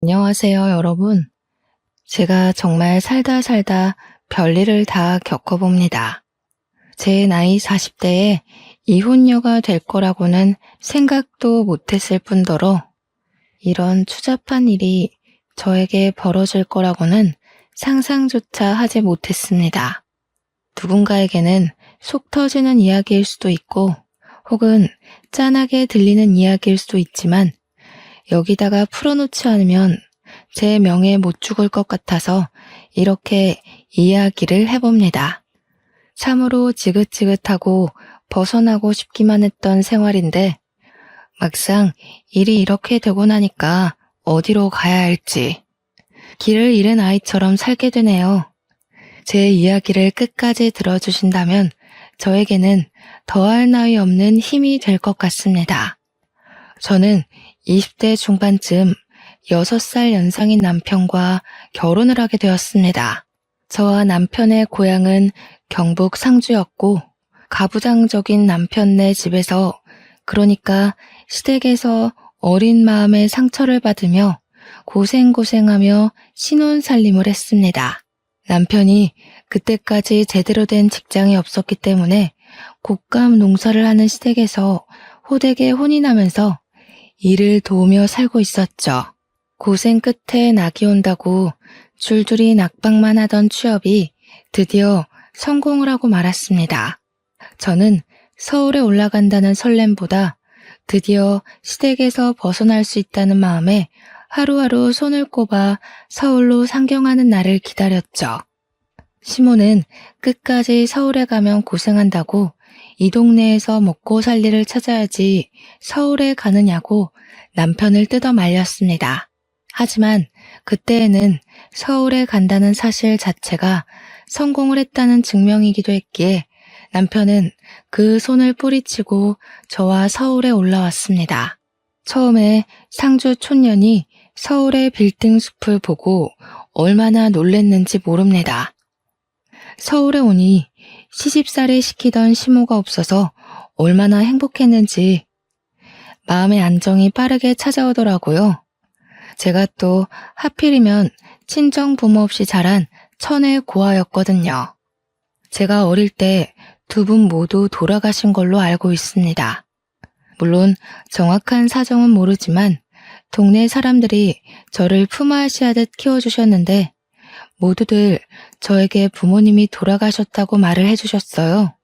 안녕하세요, 여러분. 제가 정말 살다 살다 별일을 다 겪어봅니다. 제 나이 40대에 이혼녀가 될 거라고는 생각도 못했을 뿐더러 이런 추잡한 일이 저에게 벌어질 거라고는 상상조차 하지 못했습니다. 누군가에게는 속 터지는 이야기일 수도 있고 혹은 짠하게 들리는 이야기일 수도 있지만 여기다가 풀어놓지 않으면 제 명예 못 죽을 것 같아서 이렇게 이야기를 해봅니다. 참으로 지긋지긋하고 벗어나고 싶기만 했던 생활인데 막상 일이 이렇게 되고 나니까 어디로 가야 할지 길을 잃은 아이처럼 살게 되네요. 제 이야기를 끝까지 들어주신다면 저에게는 더할 나위 없는 힘이 될 것 같습니다. 저는 20대 중반쯤 6살 연상인 남편과 결혼을 하게 되었습니다. 저와 남편의 고향은 경북 상주였고 가부장적인 남편네 집에서 그러니까 시댁에서 어린 마음에 상처를 받으며 고생고생하며 신혼살림을 했습니다. 남편이 그때까지 제대로 된 직장이 없었기 때문에 곶감 농사를 하는 시댁에서 호되게 혼이 나면서 일을 도우며 살고 있었죠. 고생 끝에 낙이 온다고 줄줄이 낙방만 하던 취업이 드디어 성공을 하고 말았습니다. 저는 서울에 올라간다는 설렘보다 드디어 시댁에서 벗어날 수 있다는 마음에 하루하루 손을 꼽아 서울로 상경하는 날을 기다렸죠. 시모는 끝까지 서울에 가면 고생한다고 이 동네에서 먹고 살 일을 찾아야지 서울에 가느냐고 남편을 뜯어 말렸습니다. 하지만 그때에는 서울에 간다는 사실 자체가 성공을 했다는 증명이기도 했기에 남편은 그 손을 뿌리치고 저와 서울에 올라왔습니다. 처음에 상주 촌년이 서울의 빌딩 숲을 보고 얼마나 놀랬는지 모릅니다. 서울에 오니 시집살이 시키던 시모가 없어서 얼마나 행복했는지 마음의 안정이 빠르게 찾아오더라고요. 제가 또 하필이면 친정 부모 없이 자란 천의 고아였거든요. 제가 어릴 때 두 분 모두 돌아가신 걸로 알고 있습니다. 물론 정확한 사정은 모르지만 동네 사람들이 저를 품앗이하듯 키워주셨는데 모두들 저에게 부모님이 돌아가셨다고 말을 해주셨어요.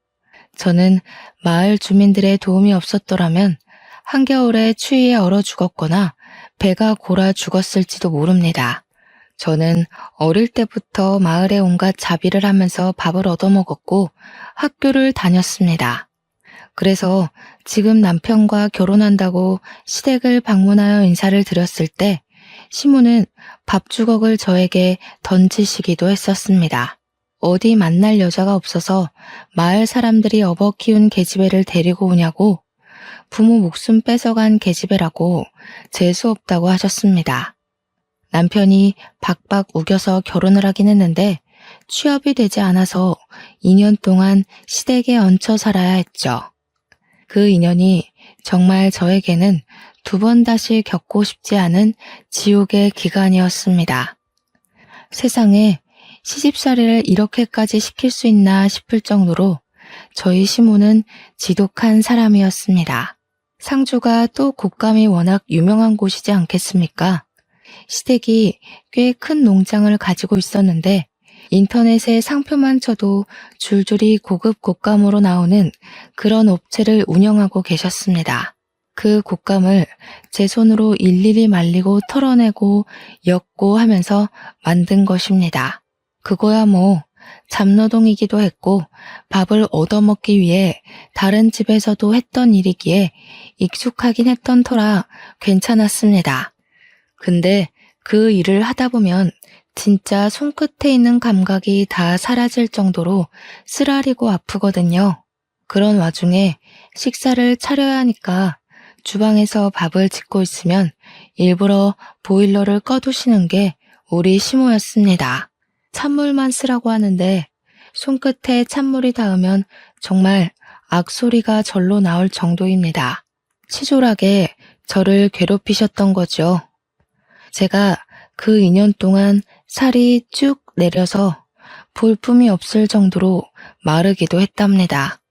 저는 마을 주민들의 도움이 없었더라면 한겨울에 추위에 얼어 죽었거나 배가 골아 죽었을지도 모릅니다. 저는 어릴 때부터 마을에 온갖 자비를 하면서 밥을 얻어먹었고 학교를 다녔습니다. 그래서 지금 남편과 결혼한다고 시댁을 방문하여 인사를 드렸을 때 시모는 밥주걱을 저에게 던지시기도 했었습니다. 어디 만날 여자가 없어서 마을 사람들이 업어 키운 계집애를 데리고 오냐고 부모 목숨 뺏어간 계집애라고 재수 없다고 하셨습니다. 남편이 박박 우겨서 결혼을 하긴 했는데 취업이 되지 않아서 2년 동안 시댁에 얹혀 살아야 했죠. 그 인연이 정말 저에게는 두 번 다시 겪고 싶지 않은 지옥의 기간이었습니다. 세상에 시집살이를 이렇게까지 시킬 수 있나 싶을 정도로 저희 시모는 지독한 사람이었습니다. 상주가 또 곶감이 워낙 유명한 곳이지 않겠습니까? 시댁이 꽤 큰 농장을 가지고 있었는데 인터넷에 상표만 쳐도 줄줄이 고급 곶감으로 나오는 그런 업체를 운영하고 계셨습니다. 그 곶감을 제 손으로 일일이 말리고 털어내고 엮고 하면서 만든 것입니다. 그거야 뭐 잡노동이기도 했고 밥을 얻어먹기 위해 다른 집에서도 했던 일이기에 익숙하긴 했던 터라 괜찮았습니다. 근데 그 일을 하다 보면 진짜 손끝에 있는 감각이 다 사라질 정도로 쓰라리고 아프거든요. 그런 와중에 식사를 차려야 하니까 주방에서 밥을 짓고 있으면 일부러 보일러를 꺼두시는 게 우리 시모였습니다. 찬물만 쓰라고 하는데 손끝에 찬물이 닿으면 정말 악소리가 절로 나올 정도입니다. 치졸하게 저를 괴롭히셨던 거죠. 제가 그 2년 동안 살이 쭉 내려서 볼품이 없을 정도로 마르기도 했답니다.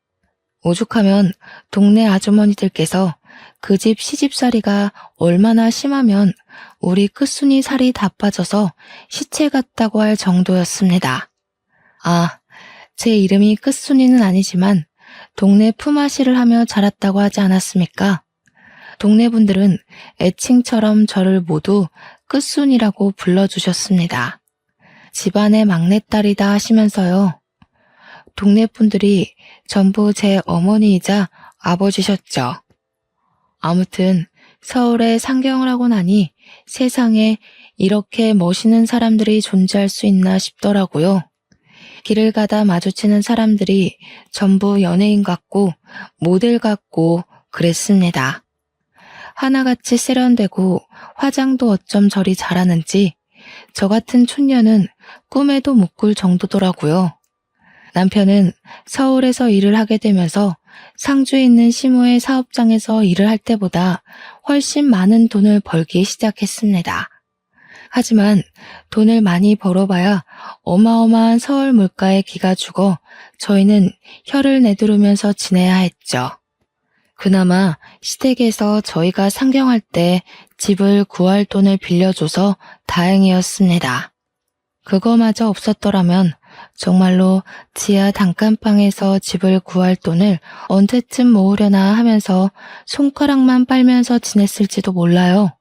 오죽하면 동네 아주머니들께서 그 집 시집살이가 얼마나 심하면 우리 끝순이 살이 다 빠져서 시체 같다고 할 정도였습니다. 아, 제 이름이 끝순이는 아니지만 동네 품앗이를 하며 자랐다고 하지 않았습니까? 동네 분들은 애칭처럼 저를 모두 끝순이라고 불러주셨습니다. 집안의 막내딸이다 하시면서요. 동네 분들이 전부 제 어머니이자 아버지셨죠. 아무튼 서울에 상경을 하고 나니 세상에 이렇게 멋있는 사람들이 존재할 수 있나 싶더라고요. 길을 가다 마주치는 사람들이 전부 연예인 같고 모델 같고 그랬습니다. 하나같이 세련되고 화장도 어쩜 저리 잘하는지 저 같은 촌년은 꿈에도 못 꿀 정도더라고요. 남편은 서울에서 일을 하게 되면서 상주에 있는 시모의 사업장에서 일을 할 때보다 훨씬 많은 돈을 벌기 시작했습니다. 하지만 돈을 많이 벌어봐야 어마어마한 서울 물가에 기가 죽어 저희는 혀를 내두르면서 지내야 했죠. 그나마 시댁에서 저희가 상경할 때 집을 구할 돈을 빌려줘서 다행이었습니다. 그거마저 없었더라면 정말로 지하 단칸방에서 집을 구할 돈을 언제쯤 모으려나 하면서 손가락만 빨면서 지냈을지도 몰라요.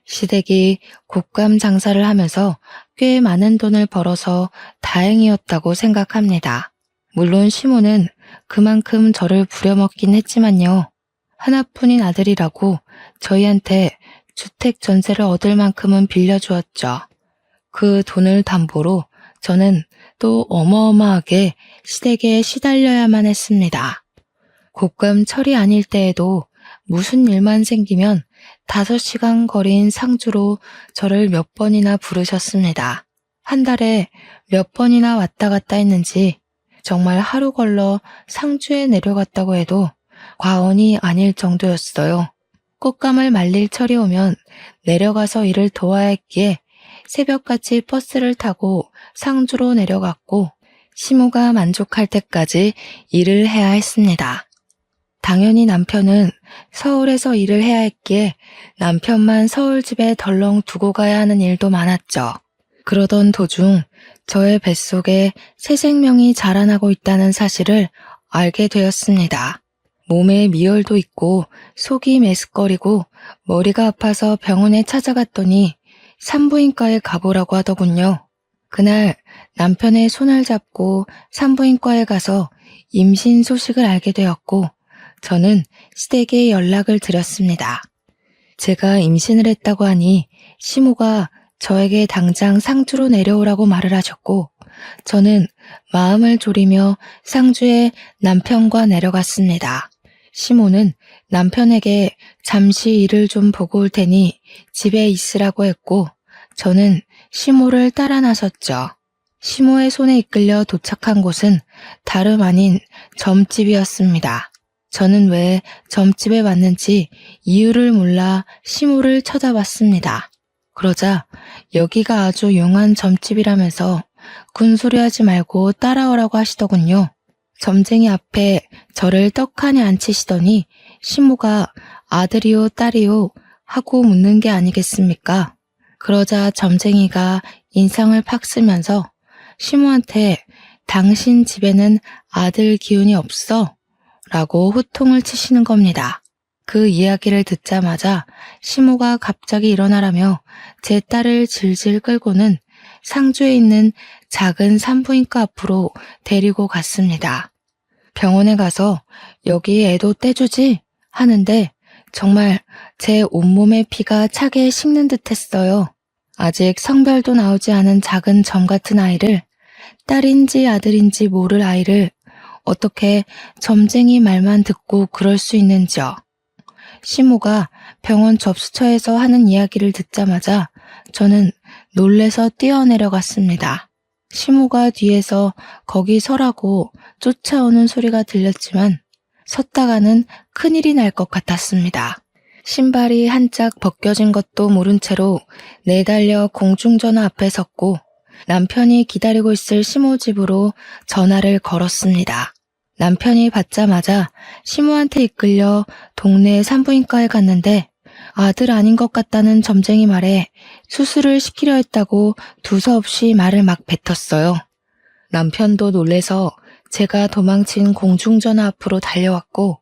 시댁이 곶감 장사를 하면서 꽤 많은 돈을 벌어서 다행이었다고 생각합니다. 물론 시모는 그만큼 저를 부려먹긴 했지만요. 하나뿐인 아들이라고 저희한테 주택 전세를 얻을 만큼은 빌려주었죠. 그 돈을 담보로 저는 또 어마어마하게 시댁에 시달려야만 했습니다. 곶감 철이 아닐 때에도 무슨 일만 생기면 5시간 거리인 상주로 저를 몇 번이나 부르셨습니다. 한 달에 몇 번이나 왔다 갔다 했는지 정말 하루 걸러 상주에 내려갔다고 해도 과언이 아닐 정도였어요. 꽃감을 말릴 철이 오면 내려가서 일을 도와야 했기에 새벽같이 버스를 타고 상주로 내려갔고 시모가 만족할 때까지 일을 해야 했습니다. 당연히 남편은 서울에서 일을 해야 했기에 남편만 서울집에 덜렁 두고 가야 하는 일도 많았죠. 그러던 도중 저의 뱃속에 새 생명이 자라나고 있다는 사실을 알게 되었습니다. 몸에 미열도 있고 속이 메스꺼리고 머리가 아파서 병원에 찾아갔더니 산부인과에 가보라고 하더군요. 그날 남편의 손을 잡고 산부인과에 가서 임신 소식을 알게 되었고 저는 시댁에 연락을 드렸습니다. 제가 임신을 했다고 하니 시모가 저에게 당장 상주로 내려오라고 말을 하셨고 저는 마음을 졸이며 상주에 남편과 내려갔습니다. 시모는 남편에게 잠시 일을 좀 보고 올 테니 집에 있으라고 했고 저는 시모를 따라 나섰죠. 시모의 손에 이끌려 도착한 곳은 다름 아닌 점집이었습니다. 저는 왜 점집에 왔는지 이유를 몰라 시모를 쳐다봤습니다. 그러자 여기가 아주 용한 점집이라면서 군소리하지 말고 따라오라고 하시더군요. 점쟁이 앞에 저를 떡하니 앉히시더니 시모가 아들이요 딸이요 하고 묻는 게 아니겠습니까? 그러자 점쟁이가 인상을 팍 쓰면서 시모한테 당신 집에는 아들 기운이 없어? 라고 호통을 치시는 겁니다. 그 이야기를 듣자마자 시모가 갑자기 일어나라며 제 딸을 질질 끌고는 상주에 있는 작은 산부인과 앞으로 데리고 갔습니다. 병원에 가서 여기 애도 떼주지? 하는데 정말 제 온몸의 피가 차게 식는 듯 했어요. 아직 성별도 나오지 않은 작은 점 같은 아이를, 딸인지 아들인지 모를 아이를 어떻게 점쟁이 말만 듣고 그럴 수 있는지요. 시모가 병원 접수처에서 하는 이야기를 듣자마자 저는 놀래서 뛰어내려갔습니다. 시모가 뒤에서 거기 서라고 쫓아오는 소리가 들렸지만 섰다가는 큰일이 날 것 같았습니다. 신발이 한 짝 벗겨진 것도 모른 채로 내달려 공중전화 앞에 섰고 남편이 기다리고 있을 시모 집으로 전화를 걸었습니다. 남편이 받자마자 시모한테 이끌려 동네 산부인과에 갔는데 아들 아닌 것 같다는 점쟁이 말에 수술을 시키려 했다고 두서없이 말을 막 뱉었어요. 남편도 놀래서 제가 도망친 공중전화 앞으로 달려왔고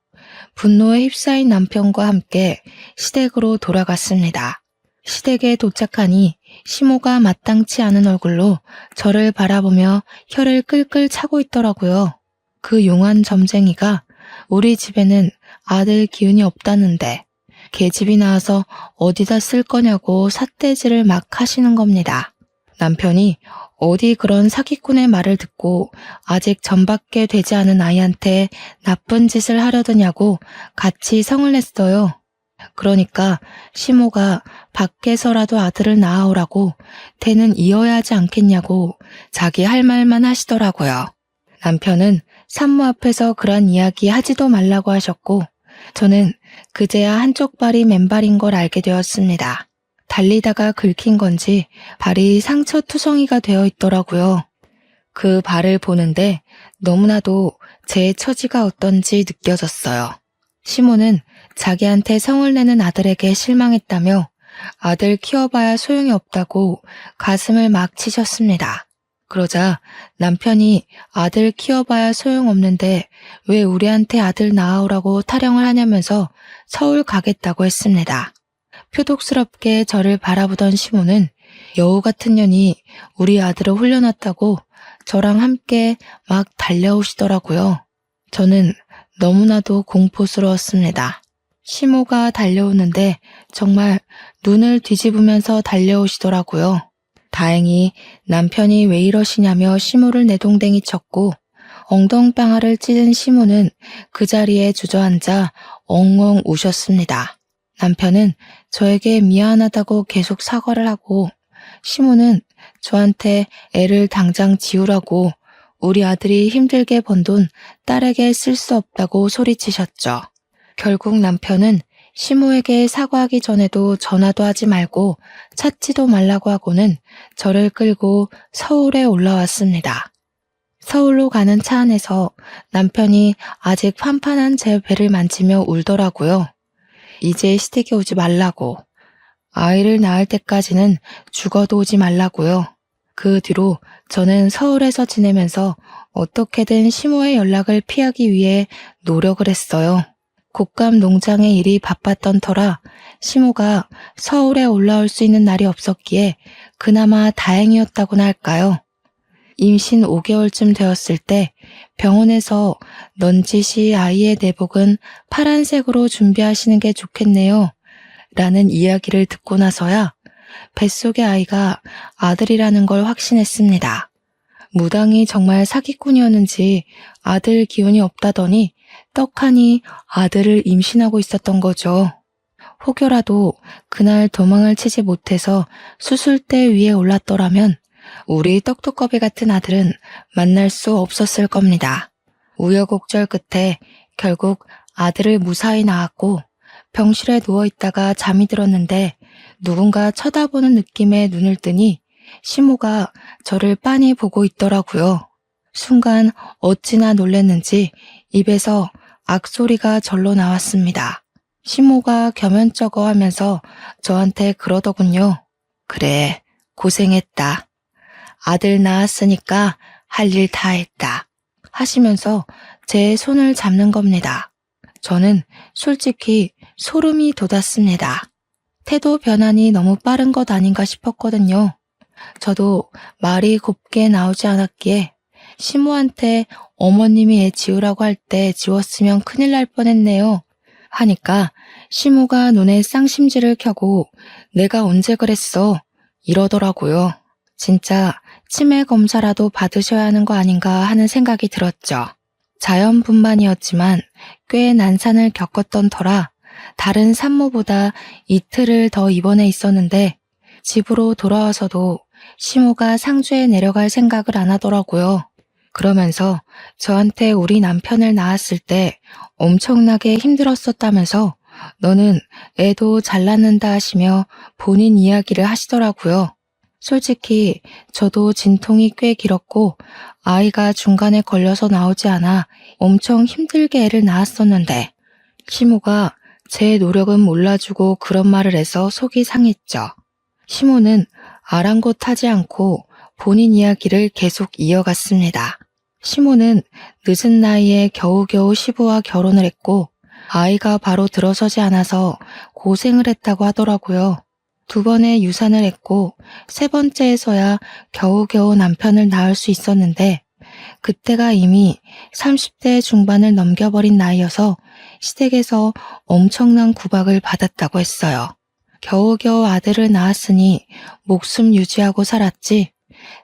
분노에 휩싸인 남편과 함께 시댁으로 돌아갔습니다. 시댁에 도착하니 시모가 마땅치 않은 얼굴로 저를 바라보며 혀를 끌끌 차고 있더라고요. 그 용한 점쟁이가 우리 집에는 아들 기운이 없다는데 계집이 나와서 어디다 쓸 거냐고 삿대질을 막 하시는 겁니다. 남편이 어디 그런 사기꾼의 말을 듣고 아직 전밖에 되지 않은 아이한테 나쁜 짓을 하려더냐고 같이 성을 냈어요. 그러니까 시모가 밖에서라도 아들을 낳아오라고 대는 이어야 하지 않겠냐고 자기 할 말만 하시더라고요. 남편은 산모 앞에서 그런 이야기 하지도 말라고 하셨고 저는 그제야 한쪽 발이 맨발인 걸 알게 되었습니다. 달리다가 긁힌 건지 발이 상처투성이가 되어 있더라고요. 그 발을 보는데 너무나도 제 처지가 어떤지 느껴졌어요. 시모는 자기한테 성을 내는 아들에게 실망했다며 아들 키워봐야 소용이 없다고 가슴을 막 치셨습니다. 그러자 남편이 아들 키워봐야 소용없는데 왜 우리한테 아들 낳아오라고 타령을 하냐면서 서울 가겠다고 했습니다. 표독스럽게 저를 바라보던 시모는 여우 같은 년이 우리 아들을 홀려놨다고 저랑 함께 막 달려오시더라고요. 저는 너무나도 공포스러웠습니다. 시모가 달려오는데 정말 눈을 뒤집으면서 달려오시더라고요. 다행히 남편이 왜 이러시냐며 시모를 내동댕이 쳤고 엉덩방아를 찌른 시모는 그 자리에 주저앉아 엉엉 우셨습니다. 남편은 저에게 미안하다고 계속 사과를 하고 시모는 저한테 애를 당장 지우라고 우리 아들이 힘들게 번 돈 딸에게 쓸 수 없다고 소리치셨죠. 결국 남편은 시모에게 사과하기 전에도 전화도 하지 말고 찾지도 말라고 하고는 저를 끌고 서울에 올라왔습니다. 서울로 가는 차 안에서 남편이 아직 판판한 제 배를 만지며 울더라고요. 이제 시댁에 오지 말라고. 아이를 낳을 때까지는 죽어도 오지 말라고요. 그 뒤로 저는 서울에서 지내면서 어떻게든 시모의 연락을 피하기 위해 노력을 했어요. 곶감 농장의 일이 바빴던 터라 시모가 서울에 올라올 수 있는 날이 없었기에 그나마 다행이었다고나 할까요. 임신 5개월쯤 되었을 때 병원에서 넌지시 아이의 내복은 파란색으로 준비하시는 게 좋겠네요. 라는 이야기를 듣고 나서야 뱃속의 아이가 아들이라는 걸 확신했습니다. 무당이 정말 사기꾼이었는지 아들 기운이 없다더니 떡하니 아들을 임신하고 있었던 거죠. 혹여라도 그날 도망을 치지 못해서 수술대 위에 올랐더라면 우리 떡두꺼비 같은 아들은 만날 수 없었을 겁니다. 우여곡절 끝에 결국 아들을 무사히 낳았고 병실에 누워있다가 잠이 들었는데 누군가 쳐다보는 느낌에 눈을 뜨니 시모가 저를 빤히 보고 있더라고요. 순간 어찌나 놀랐는지 입에서 악소리가 절로 나왔습니다. 시모가 겸연쩍어 하면서 저한테 그러더군요. 그래, 고생했다. 아들 낳았으니까 할 일 다 했다. 하시면서 제 손을 잡는 겁니다. 저는 솔직히 소름이 돋았습니다. 태도 변환이 너무 빠른 것 아닌가 싶었거든요. 저도 말이 곱게 나오지 않았기에 시모한테 어머님이 애 지우라고 할 때 지웠으면 큰일 날 뻔했네요. 하니까 시모가 눈에 쌍심지를 켜고 내가 언제 그랬어? 이러더라고요. 진짜 치매 검사라도 받으셔야 하는 거 아닌가 하는 생각이 들었죠. 자연분만이었지만 꽤 난산을 겪었던 터라 다른 산모보다 이틀을 더 입원해 있었는데 집으로 돌아와서도 시모가 상주에 내려갈 생각을 안 하더라고요. 그러면서 저한테 우리 남편을 낳았을 때 엄청나게 힘들었었다면서 너는 애도 잘 낳는다 하시며 본인 이야기를 하시더라고요. 솔직히 저도 진통이 꽤 길었고 아이가 중간에 걸려서 나오지 않아 엄청 힘들게 애를 낳았었는데 시모가 제 노력은 몰라주고 그런 말을 해서 속이 상했죠. 시모는 아랑곳하지 않고 본인 이야기를 계속 이어갔습니다. 시모는 늦은 나이에 겨우겨우 시부와 결혼을 했고 아이가 바로 들어서지 않아서 고생을 했다고 하더라고요. 2번의 유산을 했고 3번째에서야 겨우겨우 남편을 낳을 수 있었는데 그때가 이미 30대 중반을 넘겨버린 나이여서 시댁에서 엄청난 구박을 받았다고 했어요. 겨우겨우 아들을 낳았으니 목숨 유지하고 살았지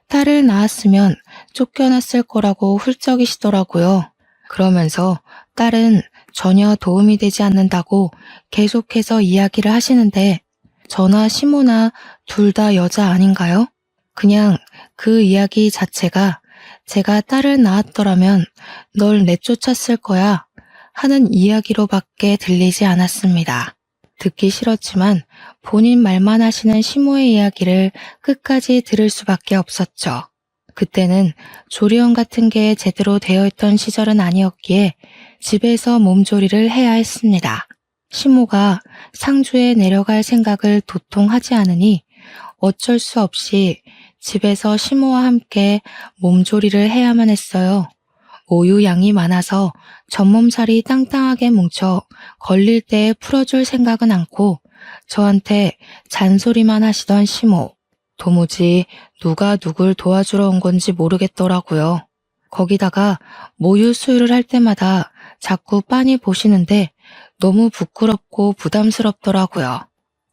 딸을 낳았으면 쫓겨났을 거라고 훌쩍이시더라고요. 그러면서 딸은 전혀 도움이 되지 않는다고 계속해서 이야기를 하시는데 저나 시모나 둘 다 여자 아닌가요? 그냥 그 이야기 자체가 제가 딸을 낳았더라면 널 내쫓았을 거야 하는 이야기로밖에 들리지 않았습니다. 듣기 싫었지만 본인 말만 하시는 시모의 이야기를 끝까지 들을 수밖에 없었죠. 그때는 조리원 같은 게 제대로 되어 있던 시절은 아니었기에 집에서 몸조리를 해야 했습니다. 시모가 상주에 내려갈 생각을 도통 하지 않으니 어쩔 수 없이 집에서 시모와 함께 몸조리를 해야만 했어요. 오유 양이 많아서 전몸살이 땅땅하게 뭉쳐 걸릴 때에 풀어줄 생각은 않고 저한테 잔소리만 하시던 시모. 도무지 누가 누굴 도와주러 온 건지 모르겠더라고요. 거기다가 모유 수유를 할 때마다 자꾸 빤히 보시는데 너무 부끄럽고 부담스럽더라고요.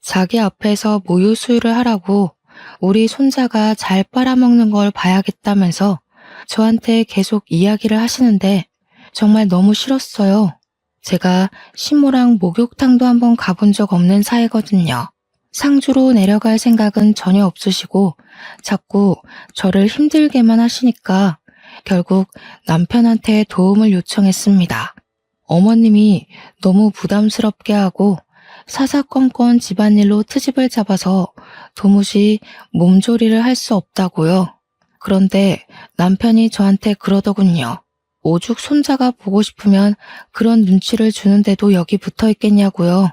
자기 앞에서 모유 수유를 하라고 우리 손자가 잘 빨아먹는 걸 봐야겠다면서 저한테 계속 이야기를 하시는데 정말 너무 싫었어요. 제가 시모랑 목욕탕도 한번 가본 적 없는 사이거든요. 상주로 내려갈 생각은 전혀 없으시고 자꾸 저를 힘들게만 하시니까 결국 남편한테 도움을 요청했습니다. 어머님이 너무 부담스럽게 하고 사사건건 집안일로 트집을 잡아서 도무지 몸조리를 할 수 없다고요. 그런데 남편이 저한테 그러더군요. 오죽 손자가 보고 싶으면 그런 눈치를 주는데도 여기 붙어 있겠냐고요.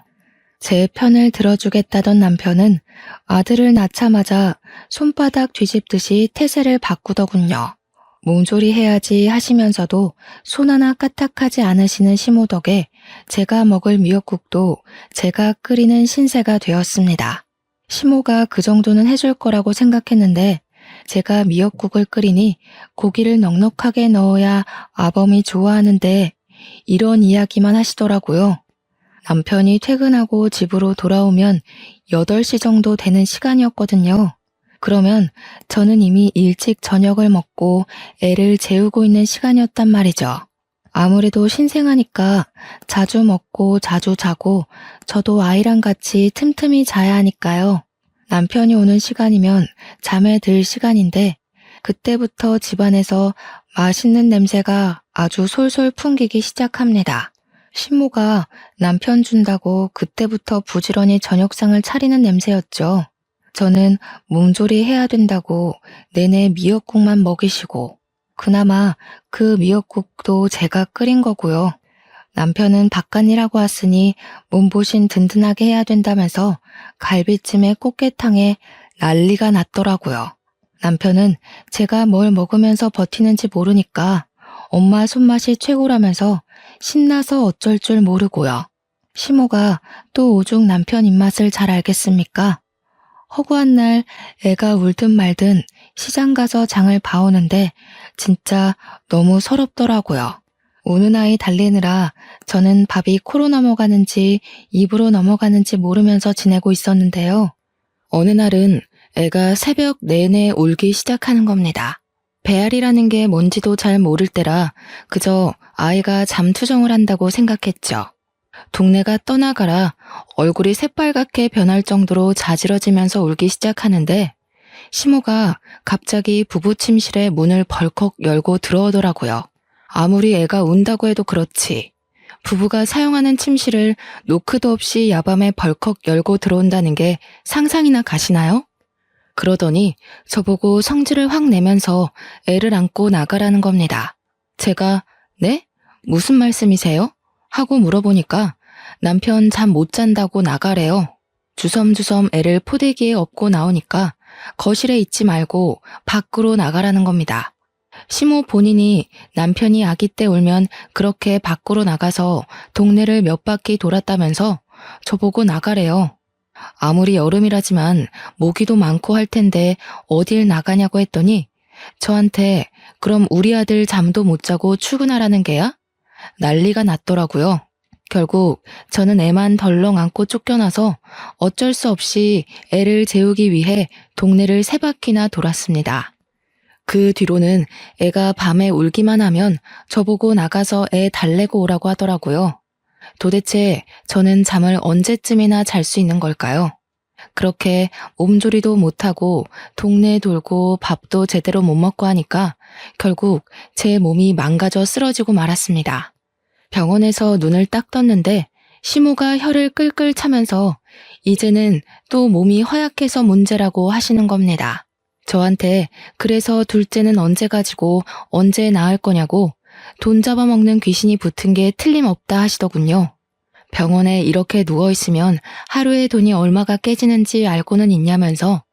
제 편을 들어주겠다던 남편은 아들을 낳자마자 손바닥 뒤집듯이 태세를 바꾸더군요. 몸조리 해야지 하시면서도 손 하나 까딱하지 않으시는 시모 덕에 제가 먹을 미역국도 제가 끓이는 신세가 되었습니다. 시모가 그 정도는 해줄 거라고 생각했는데 제가 미역국을 끓이니 고기를 넉넉하게 넣어야 아범이 좋아하는데 이런 이야기만 하시더라고요. 남편이 퇴근하고 집으로 돌아오면 8시 정도 되는 시간이었거든요. 그러면 저는 이미 일찍 저녁을 먹고 애를 재우고 있는 시간이었단 말이죠. 아무래도 신생아니까 자주 먹고 자주 자고 저도 아이랑 같이 틈틈이 자야 하니까요. 남편이 오는 시간이면 잠에 들 시간인데 그때부터 집안에서 맛있는 냄새가 아주 솔솔 풍기기 시작합니다. 신모가 남편 준다고 그때부터 부지런히 저녁상을 차리는 냄새였죠. 저는 몸조리 해야 된다고 내내 미역국만 먹이시고 그나마 그 미역국도 제가 끓인 거고요. 남편은 바깥일하고 왔으니 몸보신 든든하게 해야 된다면서 갈비찜에 꽃게탕에 난리가 났더라고요. 남편은 제가 뭘 먹으면서 버티는지 모르니까 엄마 손맛이 최고라면서 신나서 어쩔 줄 모르고요. 시모가 또 오죽 남편 입맛을 잘 알겠습니까? 허구한 날 애가 울든 말든 시장 가서 장을 봐오는데 진짜 너무 서럽더라고요. 우는 아이 달래느라 저는 밥이 코로 넘어가는지 입으로 넘어가는지 모르면서 지내고 있었는데요. 어느 날은 애가 새벽 내내 울기 시작하는 겁니다. 배앓이라는 게 뭔지도 잘 모를 때라 그저 아이가 잠투정을 한다고 생각했죠. 동네가 떠나가라 얼굴이 새빨갛게 변할 정도로 자지러지면서 울기 시작하는데 시모가 갑자기 부부 침실에 문을 벌컥 열고 들어오더라고요. 아무리 애가 운다고 해도 그렇지 부부가 사용하는 침실을 노크도 없이 야밤에 벌컥 열고 들어온다는 게 상상이나 가시나요? 그러더니 저보고 성질을 확 내면서 애를 안고 나가라는 겁니다. 제가 네? 무슨 말씀이세요? 하고 물어보니까 남편 잠 못 잔다고 나가래요. 주섬주섬 애를 포대기에 업고 나오니까 거실에 있지 말고 밖으로 나가라는 겁니다. 시모 본인이 남편이 아기 때 울면 그렇게 밖으로 나가서 동네를 몇 바퀴 돌았다면서 저보고 나가래요. 아무리 여름이라지만 모기도 많고 할 텐데 어딜 나가냐고 했더니 저한테 그럼 우리 아들 잠도 못 자고 출근하라는 게야? 난리가 났더라고요. 결국 저는 애만 덜렁 안고 쫓겨나서 어쩔 수 없이 애를 재우기 위해 동네를 3바퀴나 돌았습니다. 그 뒤로는 애가 밤에 울기만 하면 저보고 나가서 애 달래고 오라고 하더라고요. 도대체 저는 잠을 언제쯤이나 잘 수 있는 걸까요? 그렇게 몸조리도 못하고 동네 돌고 밥도 제대로 못 먹고 하니까 결국 제 몸이 망가져 쓰러지고 말았습니다. 병원에서 눈을 딱 떴는데 시모가 혀를 끌끌 차면서 이제는 또 몸이 허약해서 문제라고 하시는 겁니다. 저한테 그래서 둘째는 언제 가지고 언제 낳을 거냐고 돈 잡아먹는 귀신이 붙은 게 틀림없다 하시더군요. 병원에 이렇게 누워있으면 하루에 돈이 얼마가 깨지는지 알고는 있냐면서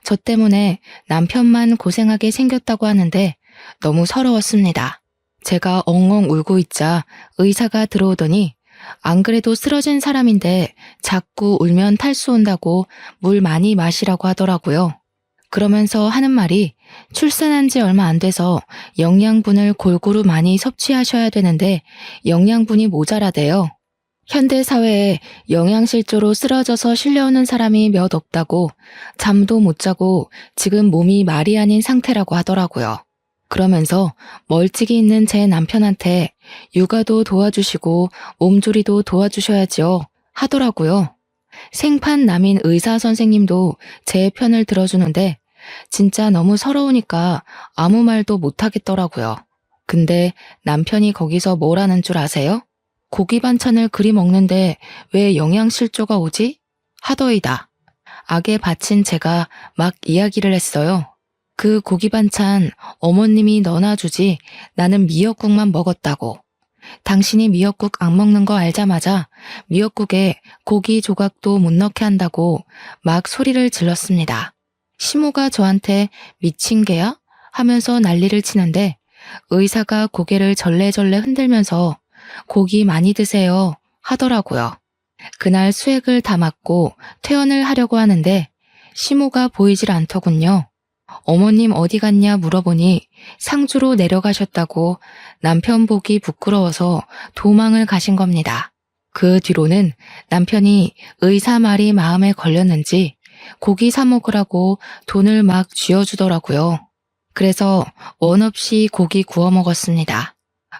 저 때문에 남편만 고생하게 생겼다고 하는데 너무 서러웠습니다. 제가 엉엉 울고 있자 의사가 들어오더니 안 그래도 쓰러진 사람인데 자꾸 울면 탈수 온다고 물 많이 마시라고 하더라고요. 그러면서 하는 말이 출산한 지 얼마 안 돼서 영양분을 골고루 많이 섭취하셔야 되는데 영양분이 모자라대요. 현대사회에 영양실조로 쓰러져서 실려오는 사람이 몇 없다고 잠도 못 자고 지금 몸이 말이 아닌 상태라고 하더라고요. 그러면서 멀찍이 있는 제 남편한테 육아도 도와주시고 몸조리도 도와주셔야지요 하더라고요. 생판남인 의사 선생님도 제 편을 들어주는데 진짜 너무 서러우니까 아무 말도 못하겠더라고요. 근데 남편이 거기서 뭘 하는 줄 아세요? 고기 반찬을 그리 먹는데 왜 영양실조가 오지? 하더이다. 악에 바친 제가 막 이야기를 했어요. 그 고기 반찬 어머님이 넣어주지 나는 미역국만 먹었다고. 당신이 미역국 안 먹는 거 알자마자 미역국에 고기 조각도 못 넣게 한다고 막 소리를 질렀습니다. 시모가 저한테 미친 개야? 하면서 난리를 치는데 의사가 고개를 절레절레 흔들면서 고기 많이 드세요 하더라고요. 그날 수액을 다 맞고 퇴원을 하려고 하는데 시모가 보이질 않더군요. 어머님 어디 갔냐 물어보니 상주로 내려가셨다고 남편 보기 부끄러워서 도망을 가신 겁니다. 그 뒤로는 남편이 의사 말이 마음에 걸렸는지 고기 사 먹으라고 돈을 막 쥐어주더라고요. 그래서 원 없이 고기 구워 먹었습니다.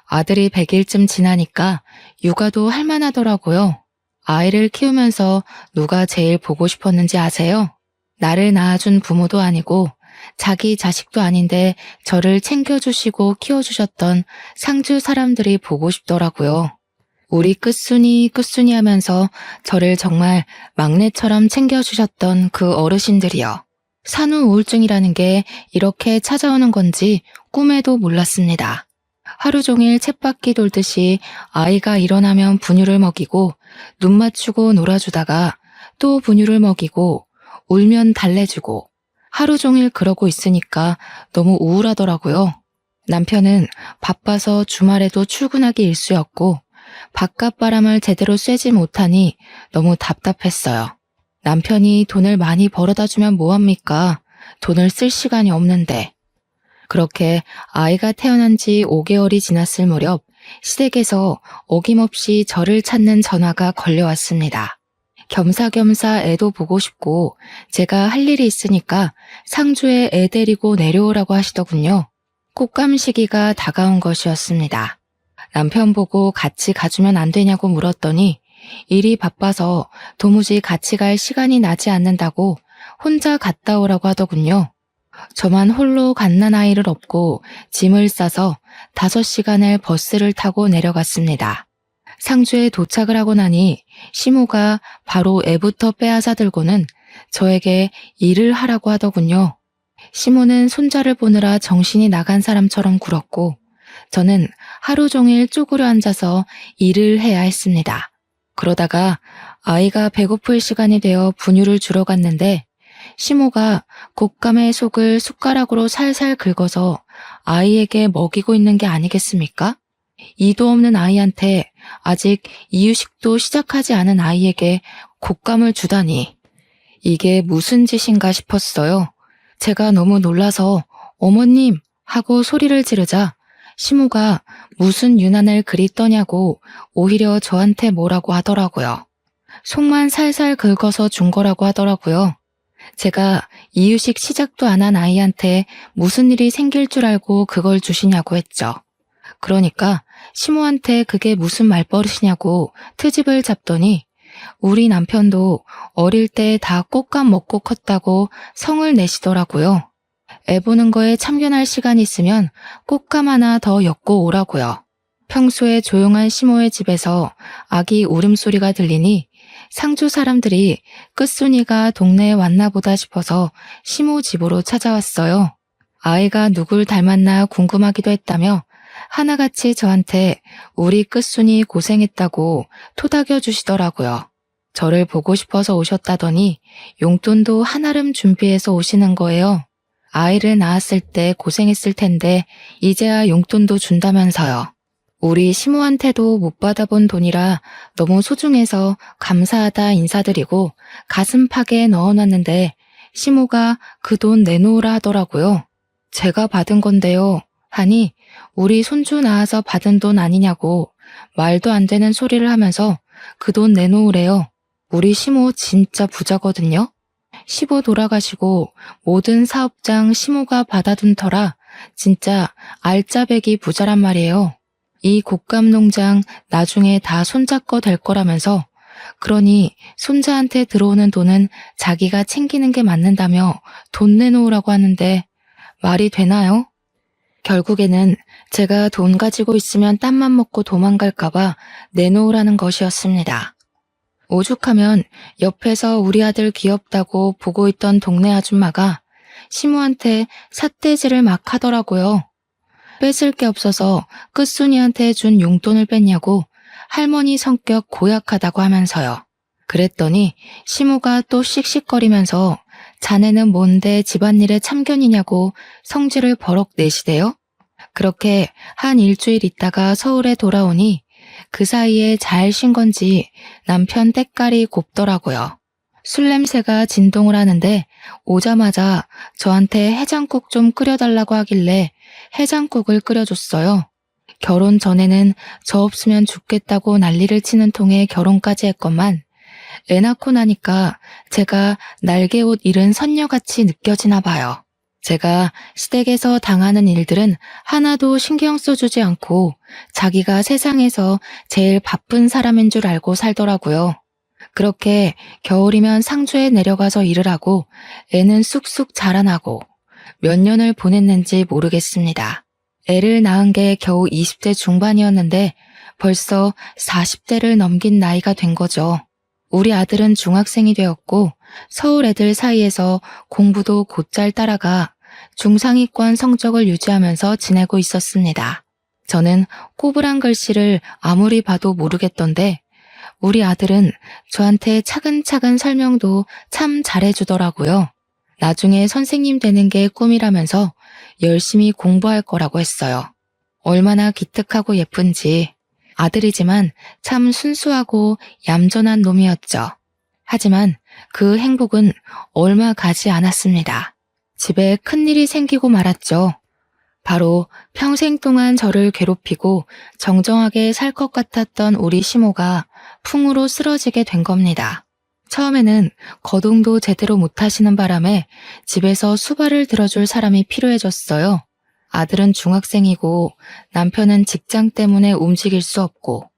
아들이 100일쯤 지나니까 육아도 할만하더라고요. 아이를 키우면서 누가 제일 보고 싶었는지 아세요? 나를 낳아준 부모도 아니고 자기 자식도 아닌데 저를 챙겨주시고 키워주셨던 상주 사람들이 보고 싶더라고요. 우리 끝순이 끝순이 하면서 저를 정말 막내처럼 챙겨주셨던 그 어르신들이요. 산후 우울증이라는 게 이렇게 찾아오는 건지 꿈에도 몰랐습니다. 하루 종일 쳇바퀴 돌듯이 아이가 일어나면 분유를 먹이고 눈 맞추고 놀아주다가 또 분유를 먹이고 울면 달래주고 하루 종일 그러고 있으니까 너무 우울하더라고요. 남편은 바빠서 주말에도 출근하기 일쑤였고 바깥바람을 제대로 쐬지 못하니 너무 답답했어요. 남편이 돈을 많이 벌어다 주면 뭐합니까? 돈을 쓸 시간이 없는데. 그렇게 아이가 태어난 지 5개월이 지났을 무렵 시댁에서 어김없이 저를 찾는 전화가 걸려왔습니다. 겸사겸사 애도 보고 싶고 제가 할 일이 있으니까 상주에 애 데리고 내려오라고 하시더군요. 꽃감 시기가 다가온 것이었습니다. 남편 보고 같이 가주면 안 되냐고 물었더니 일이 바빠서 도무지 같이 갈 시간이 나지 않는다고 혼자 갔다 오라고 하더군요. 저만 홀로 갓난아이를 업고 짐을 싸서 5시간을 버스를 타고 내려갔습니다. 상주에 도착을 하고 나니 시모가 바로 애부터 빼앗아 들고는 저에게 일을 하라고 하더군요. 시모는 손자를 보느라 정신이 나간 사람처럼 굴었고 저는 하루 종일 쪼그려 앉아서 일을 해야 했습니다. 그러다가 아이가 배고플 시간이 되어 분유를 주러 갔는데 시모가 곶감의 속을 숟가락으로 살살 긁어서 아이에게 먹이고 있는 게 아니겠습니까? 이도 없는 아이한테 아직 이유식도 시작하지 않은 아이에게 곶감을 주다니 이게 무슨 짓인가 싶었어요. 제가 너무 놀라서 어머님 하고 소리를 지르자 시모가 무슨 유난을 그리 떠냐고 오히려 저한테 뭐라고 하더라고요. 속만 살살 긁어서 준 거라고 하더라고요. 제가 이유식 시작도 안 한 아이한테 무슨 일이 생길 줄 알고 그걸 주시냐고 했죠. 그러니까 시모한테 그게 무슨 말버릇이냐고 트집을 잡더니 우리 남편도 어릴 때 다 곶감 먹고 컸다고 성을 내시더라고요. 애 보는 거에 참견할 시간 있으면 곶감 하나 더 엮고 오라고요. 평소에 조용한 시모의 집에서 아기 울음소리가 들리니 상주 사람들이 끝순이가 동네에 왔나 보다 싶어서 시모 집으로 찾아왔어요. 아이가 누굴 닮았나 궁금하기도 했다며 하나같이 저한테 우리 끝순이 고생했다고 토닥여 주시더라고요. 저를 보고 싶어서 오셨다더니 용돈도 한아름 준비해서 오시는 거예요. 아이를 낳았을 때 고생했을 텐데 이제야 용돈도 준다면서요. 우리 시모한테도 못 받아본 돈이라 너무 소중해서 감사하다 인사드리고 가슴팍에 넣어놨는데 시모가 그 돈 내놓으라 하더라고요. 제가 받은 건데요. 하니 우리 손주 낳아서 받은 돈 아니냐고 말도 안 되는 소리를 하면서 그 돈 내놓으래요. 우리 시모 진짜 부자거든요. 시부 돌아가시고 모든 사업장 시모가 받아둔 터라 진짜 알짜배기 부자란 말이에요. 이 곶감 농장 나중에 다 손자 거 될 거라면서 그러니 손자한테 들어오는 돈은 자기가 챙기는 게 맞는다며 돈 내놓으라고 하는데 말이 되나요? 결국에는 제가 돈 가지고 있으면 땀만 먹고 도망갈까봐 내놓으라는 것이었습니다. 오죽하면 옆에서 우리 아들 귀엽다고 보고 있던 동네 아줌마가 시모한테 삿대질을 막 하더라고요. 뺏을 게 없어서 끝순이한테 준 용돈을 뺐냐고 할머니 성격 고약하다고 하면서요. 그랬더니 시모가 또 씩씩거리면서 자네는 뭔데 집안일에 참견이냐고 성질을 버럭 내시대요. 그렇게 한 일주일 있다가 서울에 돌아오니 그 사이에 잘 쉰 건지 남편 때깔이 곱더라고요. 술 냄새가 진동을 하는데 오자마자 저한테 해장국 좀 끓여달라고 하길래 해장국을 끓여줬어요. 결혼 전에는 저 없으면 죽겠다고 난리를 치는 통에 결혼까지 했건만 애 낳고 나니까 제가 날개옷 잃은 선녀같이 느껴지나 봐요. 제가 시댁에서 당하는 일들은 하나도 신경 써주지 않고 자기가 세상에서 제일 바쁜 사람인 줄 알고 살더라고요. 그렇게 겨울이면 상주에 내려가서 일을 하고 애는 쑥쑥 자라나고 몇 년을 보냈는지 모르겠습니다. 애를 낳은 게 겨우 20대 중반이었는데 벌써 40대를 넘긴 나이가 된 거죠. 우리 아들은 중학생이 되었고 서울 애들 사이에서 공부도 곧잘 따라가 중상위권 성적을 유지하면서 지내고 있었습니다. 저는 꼬부랑 글씨를 아무리 봐도 모르겠던데 우리 아들은 저한테 차근차근 설명도 참 잘해주더라고요. 나중에 선생님 되는 게 꿈이라면서 열심히 공부할 거라고 했어요. 얼마나 기특하고 예쁜지. 아들이지만 참 순수하고 얌전한 놈이었죠. 하지만 그 행복은 얼마 가지 않았습니다. 집에 큰일이 생기고 말았죠. 바로 평생 동안 저를 괴롭히고 정정하게 살 것 같았던 우리 시모가 풍으로 쓰러지게 된 겁니다. 처음에는 거동도 제대로 못하시는 바람에 집에서 수발을 들어줄 사람이 필요해졌어요. 아들은 중학생이고 남편은 직장 때문에 움직일 수 없고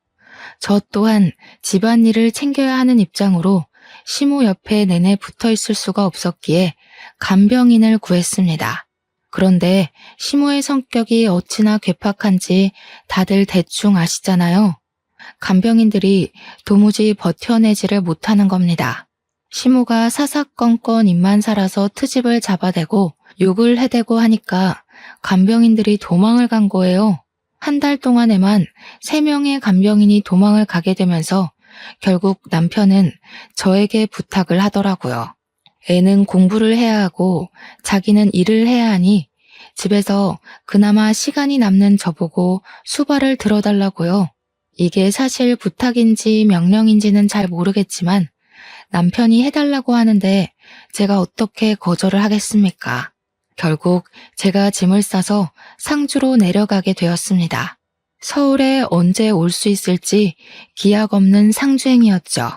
저 또한 집안일을 챙겨야 하는 입장으로 시모 옆에 내내 붙어 있을 수가 없었기에 간병인을 구했습니다. 그런데 시모의 성격이 어찌나 괴팍한지 다들 대충 아시잖아요. 간병인들이 도무지 버텨내지를 못하는 겁니다. 시모가 사사건건 입만 살아서 트집을 잡아대고 욕을 해대고 하니까 간병인들이 도망을 간 거예요. 한 달 동안에만 3명의 간병인이 도망을 가게 되면서 결국 남편은 저에게 부탁을 하더라고요. 애는 공부를 해야 하고 자기는 일을 해야 하니 집에서 그나마 시간이 남는 저보고 수발을 들어달라고요. 이게 사실 부탁인지 명령인지는 잘 모르겠지만 남편이 해달라고 하는데 제가 어떻게 거절을 하겠습니까? 결국 제가 짐을 싸서 상주로 내려가게 되었습니다. 서울에 언제 올 수 있을지 기약 없는 상주행이었죠.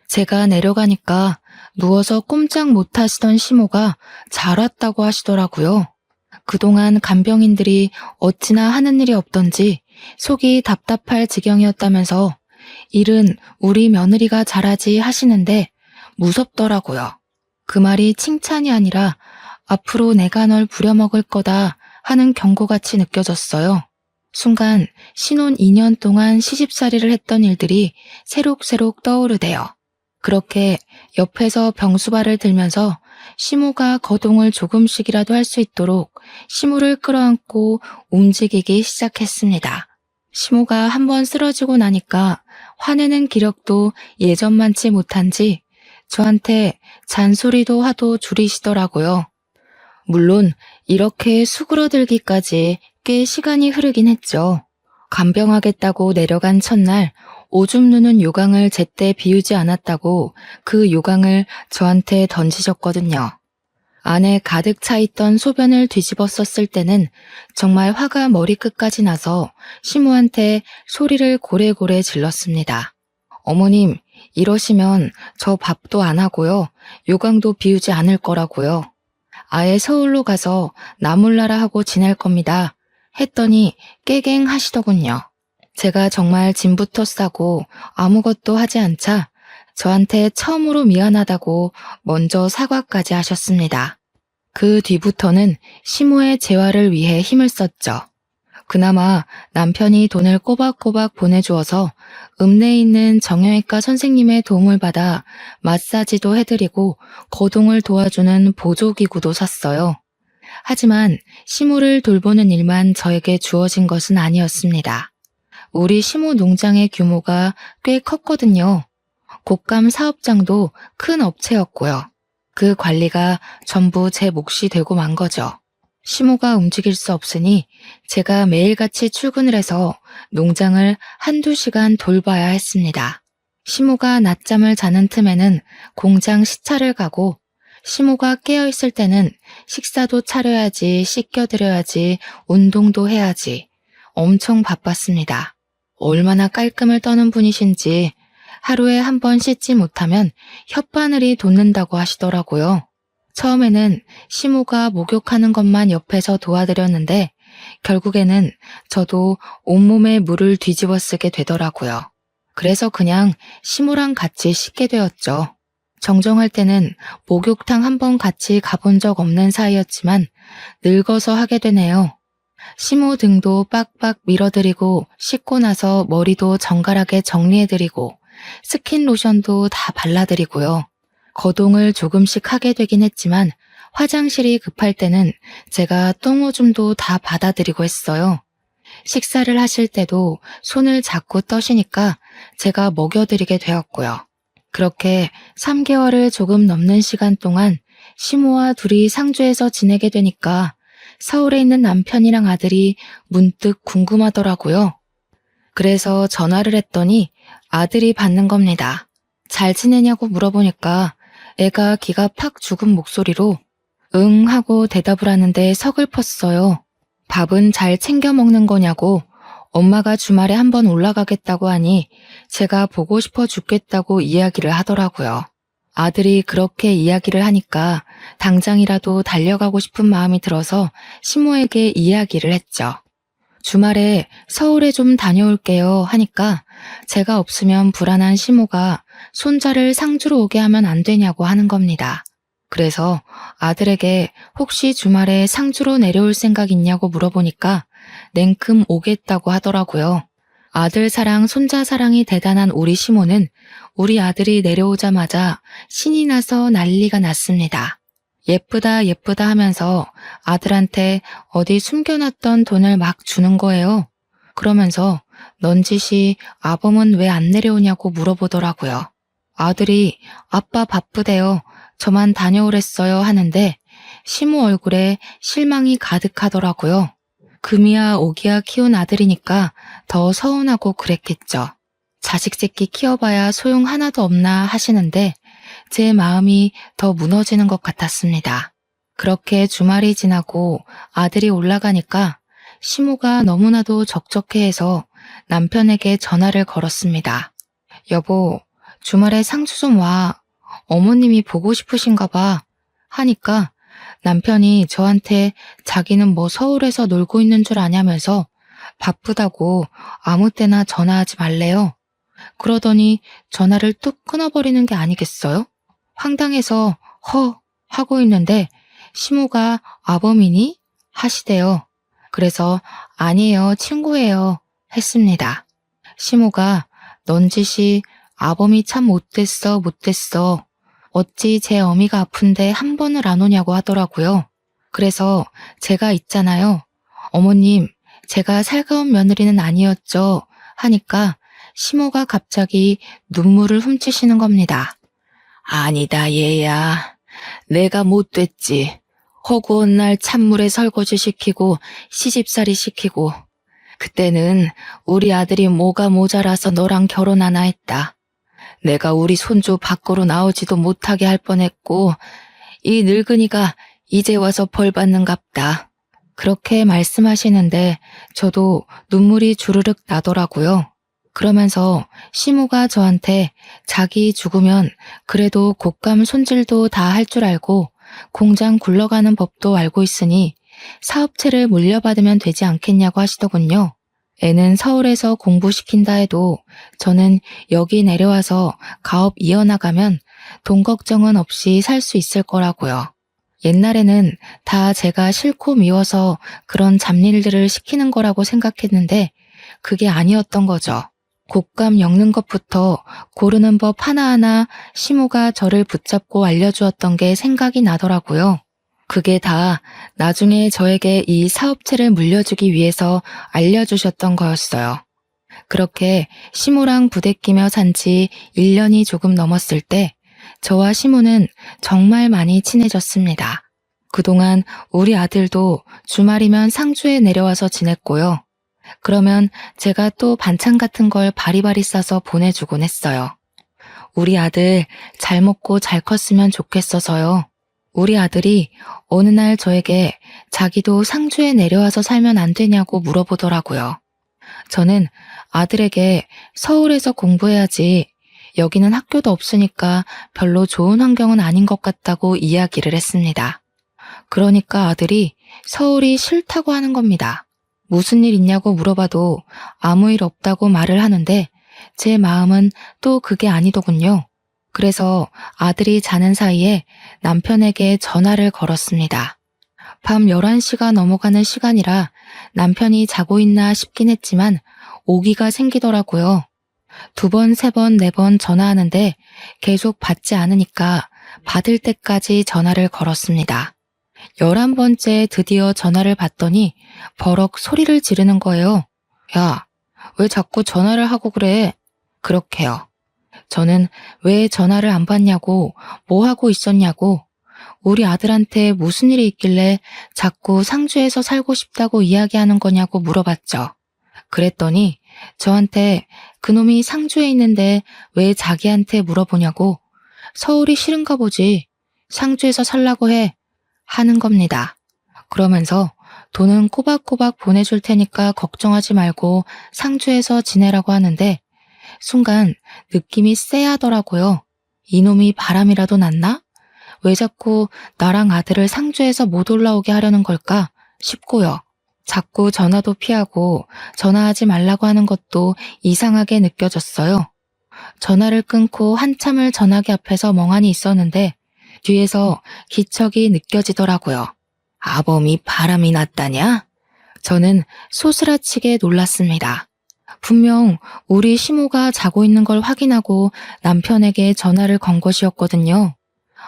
제가 내려가니까 누워서 꼼짝 못 하시던 시모가 잘 왔다고 하시더라고요. 그동안 간병인들이 어찌나 하는 일이 없던지 속이 답답할 지경이었다면서 일은 우리 며느리가 잘하지 하시는데 무섭더라고요. 그 말이 칭찬이 아니라 앞으로 내가 널 부려먹을 거다 하는 경고같이 느껴졌어요. 순간 신혼 2년 동안 시집살이를 했던 일들이 새록새록 떠오르대요. 그렇게 옆에서 병수발을 들면서 시모가 거동을 조금씩이라도 할 수 있도록 시모를 끌어안고 움직이기 시작했습니다. 시모가 한번 쓰러지고 나니까 화내는 기력도 예전만치 못한지 저한테 잔소리도 하도 줄이시더라고요. 물론 이렇게 수그러들기까지 꽤 시간이 흐르긴 했죠. 간병하겠다고 내려간 첫날 오줌 누는 요강을 제때 비우지 않았다고 그 요강을 저한테 던지셨거든요. 안에 가득 차 있던 소변을 뒤집어 썼을 때는 정말 화가 머리끝까지 나서 시모한테 소리를 고래고래 질렀습니다. 어머님, 이러시면 저 밥도 안 하고요. 요강도 비우지 않을 거라고요. 아예 서울로 가서 나몰라라 하고 지낼 겁니다. 했더니 깨갱 하시더군요. 제가 정말 짐부터 싸고 아무것도 하지 않자 저한테 처음으로 미안하다고 먼저 사과까지 하셨습니다. 그 뒤부터는 시모의 재활을 위해 힘을 썼죠. 그나마 남편이 돈을 꼬박꼬박 보내주어서 읍내에 있는 정형외과 선생님의 도움을 받아 마사지도 해드리고 거동을 도와주는 보조기구도 샀어요. 하지만 시모를 돌보는 일만 저에게 주어진 것은 아니었습니다. 우리 시모 농장의 규모가 꽤 컸거든요. 곶감 사업장도 큰 업체였고요. 그 관리가 전부 제 몫이 되고 만 거죠. 시모가 움직일 수 없으니 제가 매일같이 출근을 해서 농장을 1~2시간 돌봐야 했습니다. 시모가 낮잠을 자는 틈에는 공장 시차를 가고 시모가 깨어있을 때는 식사도 차려야지, 씻겨드려야지, 운동도 해야지. 엄청 바빴습니다. 얼마나 깔끔을 떠는 분이신지 하루에 한 번 씻지 못하면 혓바늘이 돋는다고 하시더라고요. 처음에는 시모가 목욕하는 것만 옆에서 도와드렸는데 결국에는 저도 온몸에 물을 뒤집어 쓰게 되더라고요. 그래서 그냥 시모랑 같이 씻게 되었죠. 정정할 때는 목욕탕 한 번 같이 가본 적 없는 사이였지만 늙어서 하게 되네요. 시모 등도 빡빡 밀어드리고 씻고 나서 머리도 정갈하게 정리해드리고 스킨 로션도 다 발라드리고요. 거동을 조금씩 하게 되긴 했지만 화장실이 급할 때는 제가 똥오줌도 다 받아드리고 했어요. 식사를 하실 때도 손을 자꾸 떠시니까 제가 먹여드리게 되었고요. 그렇게 3개월을 조금 넘는 시간 동안 시모와 둘이 상주에서 지내게 되니까 서울에 있는 남편이랑 아들이 문득 궁금하더라고요. 그래서 전화를 했더니 아들이 받는 겁니다. 잘 지내냐고 물어보니까 애가 기가 팍 죽은 목소리로 응 하고 대답을 하는데 서글펐어요. 밥은 잘 챙겨 먹는 거냐고 엄마가 주말에 한번 올라가겠다고 하니 제가 보고 싶어 죽겠다고 이야기를 하더라고요. 아들이 그렇게 이야기를 하니까 당장이라도 달려가고 싶은 마음이 들어서 시모에게 이야기를 했죠. 주말에 서울에 좀 다녀올게요 하니까 제가 없으면 불안한 시모가 손자를 상주로 오게 하면 안 되냐고 하는 겁니다. 그래서 아들에게 혹시 주말에 상주로 내려올 생각 있냐고 물어보니까 냉큼 오겠다고 하더라고요. 아들 사랑, 손자 사랑이 대단한 우리 시모는 우리 아들이 내려오자마자 신이 나서 난리가 났습니다. 예쁘다 예쁘다 하면서 아들한테 어디 숨겨놨던 돈을 막 주는 거예요. 그러면서 넌지시 아범은 왜 안 내려오냐고 물어보더라고요. 아들이 아빠 바쁘대요. 저만 다녀오랬어요 하는데 시모 얼굴에 실망이 가득하더라고요. 금이야 오기야 키운 아들이니까 더 서운하고 그랬겠죠. 자식 새끼 키워봐야 소용 하나도 없나 하시는데 제 마음이 더 무너지는 것 같았습니다. 그렇게 주말이 지나고 아들이 올라가니까 시모가 너무나도 적적해해서 남편에게 전화를 걸었습니다. 여보, 주말에 상주 좀 와. 어머님이 보고 싶으신가 봐. 하니까 남편이 저한테 자기는 뭐 서울에서 놀고 있는 줄 아냐면서 바쁘다고 아무 때나 전화하지 말래요. 그러더니 전화를 뚝 끊어버리는 게 아니겠어요? 황당해서 허 하고 있는데 시모가 아범이니? 하시대요. 그래서 아니에요, 친구예요 했습니다. 시모가 넌지시 아범이 참 못됐어 못됐어. 어찌 제 어미가 아픈데 한 번을 안 오냐고 하더라고요. 그래서 제가 있잖아요. 어머님, 제가 살가운 며느리는 아니었죠. 하니까 시모가 갑자기 눈물을 훔치시는 겁니다. 아니다 얘야. 내가 못됐지. 허구한 날 찬물에 설거지 시키고 시집살이 시키고 그때는 우리 아들이 뭐가 모자라서 너랑 결혼하나 했다. 내가 우리 손주 밖으로 나오지도 못하게 할 뻔했고 이 늙은이가 이제 와서 벌 받는갑다. 그렇게 말씀하시는데 저도 눈물이 주르륵 나더라고요. 그러면서 시모가 저한테 자기 죽으면 그래도 곶감 손질도 다 할 줄 알고 공장 굴러가는 법도 알고 있으니 사업체를 물려받으면 되지 않겠냐고 하시더군요. 애는 서울에서 공부시킨다 해도 저는 여기 내려와서 가업 이어나가면 돈 걱정은 없이 살 수 있을 거라고요. 옛날에는 다 제가 싫고 미워서 그런 잡일들을 시키는 거라고 생각했는데 그게 아니었던 거죠. 곶감 엮는 것부터 고르는 법 하나하나 시모가 저를 붙잡고 알려주었던 게 생각이 나더라고요. 그게 다 나중에 저에게 이 사업체를 물려주기 위해서 알려주셨던 거였어요. 그렇게 시모랑 부대끼며 산 지 1년이 조금 넘었을 때 저와 시모는 정말 많이 친해졌습니다. 그동안 우리 아들도 주말이면 상주에 내려와서 지냈고요. 그러면 제가 또 반찬 같은 걸 바리바리 싸서 보내주곤 했어요. 우리 아들 잘 먹고 잘 컸으면 좋겠어서요. 우리 아들이 어느 날 저에게 자기도 상주에 내려와서 살면 안 되냐고 물어보더라고요. 저는 아들에게 서울에서 공부해야지 여기는 학교도 없으니까 별로 좋은 환경은 아닌 것 같다고 이야기를 했습니다. 그러니까 아들이 서울이 싫다고 하는 겁니다. 무슨 일 있냐고 물어봐도 아무 일 없다고 말을 하는데 제 마음은 또 그게 아니더군요. 그래서 아들이 자는 사이에 남편에게 전화를 걸었습니다. 밤 11시가 넘어가는 시간이라 남편이 자고 있나 싶긴 했지만 오기가 생기더라고요. 2번, 3번, 4번 전화하는데 계속 받지 않으니까 받을 때까지 전화를 걸었습니다. 11번째 드디어 전화를 받더니 버럭 소리를 지르는 거예요. 야, 왜 자꾸 전화를 하고 그래? 그렇게요. 저는 왜 전화를 안 받냐고, 뭐 하고 있었냐고, 우리 아들한테 무슨 일이 있길래 자꾸 상주에서 살고 싶다고 이야기하는 거냐고 물어봤죠. 그랬더니 저한테 그놈이 상주에 있는데 왜 자기한테 물어보냐고, 서울이 싫은가 보지, 상주에서 살라고 해, 하는 겁니다. 그러면서 돈은 꼬박꼬박 보내줄 테니까 걱정하지 말고 상주에서 지내라고 하는데 순간 느낌이 쎄하더라고요. 이놈이 바람이라도 났나? 왜 자꾸 나랑 아들을 상주에서 못 올라오게 하려는 걸까 싶고요. 자꾸 전화도 피하고 전화하지 말라고 하는 것도 이상하게 느껴졌어요. 전화를 끊고 한참을 전화기 앞에서 멍하니 있었는데 뒤에서 기척이 느껴지더라고요. 아범이 바람이 났다냐? 저는 소스라치게 놀랐습니다. 분명 우리 시모가 자고 있는 걸 확인하고 남편에게 전화를 건 것이었거든요.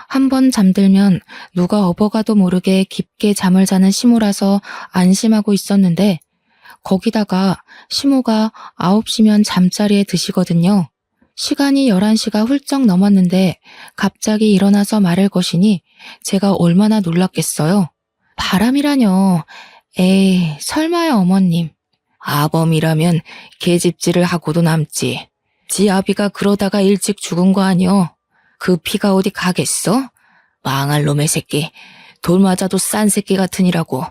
한 번 잠들면 누가 업어가도 모르게 깊게 잠을 자는 시모라서 안심하고 있었는데 거기다가 시모가 9시면 잠자리에 드시거든요. 시간이 11시가 훌쩍 넘었는데 갑자기 일어나서 말을 거시니 제가 얼마나 놀랐겠어요. 바람이라뇨. 에이, 설마요 어머님. 아범이라면 계집질을 하고도 남지. 지 아비가 그러다가 일찍 죽은 거 아니여. 그 피가 어디 가겠어? 망할 놈의 새끼. 돌 맞아도 싼 새끼 같으니라고.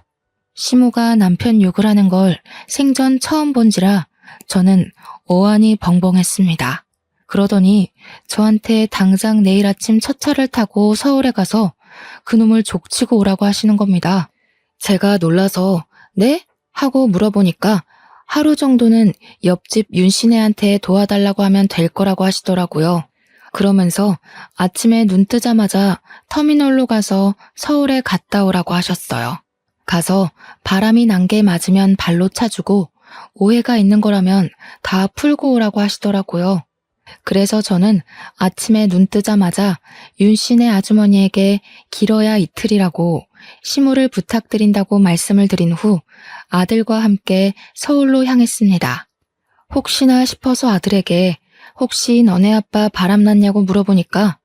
시모가 남편 욕을 하는 걸 생전 처음 본지라 저는 어안이 벙벙했습니다. 그러더니 저한테 당장 내일 아침 첫 차를 타고 서울에 가서 그놈을 족치고 오라고 하시는 겁니다. 제가 놀라서 네? 하고 물어보니까 하루 정도는 옆집 윤씨네한테 도와달라고 하면 될 거라고 하시더라고요. 그러면서 아침에 눈 뜨자마자 터미널로 가서 서울에 갔다 오라고 하셨어요. 가서 바람이 난 게 맞으면 발로 차주고 오해가 있는 거라면 다 풀고 오라고 하시더라고요. 그래서 저는 아침에 눈 뜨자마자 윤씨네 아주머니에게 길어야 이틀이라고 시모를 부탁드린다고 말씀을 드린 후 아들과 함께 서울로 향했습니다. 혹시나 싶어서 아들에게 혹시 너네 아빠 바람났냐고 물어보니까